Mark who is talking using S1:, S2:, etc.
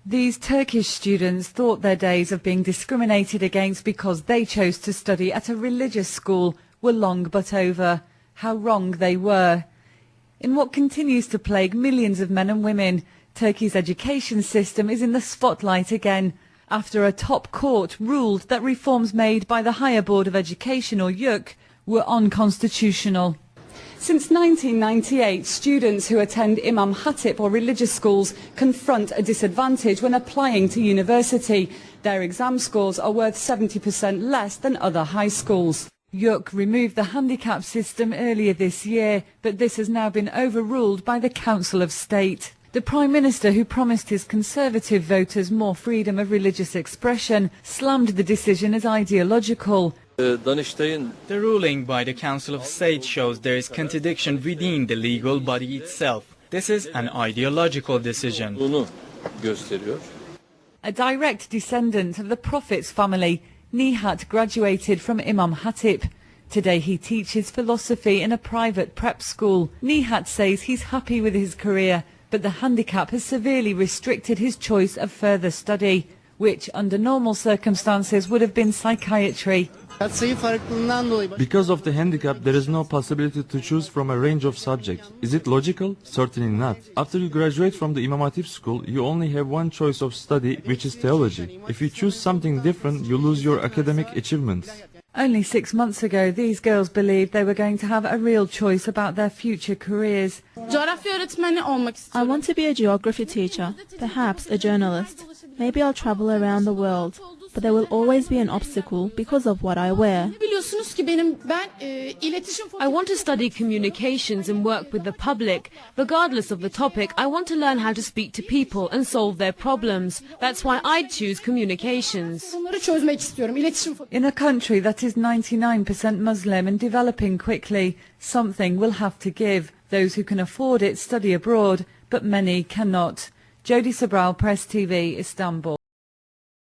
S1: These Turkish students thought their days of being discriminated against because they chose to study at a religious school were long but over. How wrong they were. In what continues to plague millions of men and women, Turkey's education system is in the spotlight again, after a top court ruled that reforms made by the Higher Board of Education, or YÖK, were unconstitutional. Since 1998, students who attend Imam Hatip or religious schools confront a disadvantage when applying to university. Their exam scores are worth 70% less than other high schools. YÖK removed the handicap system earlier this year, but this has now been overruled by the Council of State. The Prime Minister, who promised his Conservative voters more freedom of religious expression, slammed the decision as ideological.
S2: The ruling by the Council of State shows there is contradiction within the legal body itself. This is an ideological decision.
S1: A direct descendant of the Prophet's family, Nihat graduated from Imam Hatip. Today he teaches philosophy in a private prep school. Nihat says he's happy with his career, but the handicap has severely restricted his choice of further study, which under normal circumstances would have been psychiatry.
S3: Because of the handicap, there is no possibility to choose from a range of subjects. Is it logical? Certainly not. After you graduate from the Imam Hatip school, you only have one choice of study, which is theology. If you choose something different, you lose your academic achievements.
S1: Only 6 months ago, these girls believed they were going to have a real choice about their future careers.
S4: I want to be a geography teacher, perhaps a journalist. Maybe I'll travel around the world. But there will always be an obstacle because of what I wear.
S5: I want to study communications and work with the public. Regardless of the topic, I want to learn how to speak to people and solve their problems. That's why I'd choose communications.
S1: In a country that is 99% Muslim and developing quickly, something will have to give. Those who can afford it study abroad, but many cannot. Jody Sobral, Press TV, Istanbul.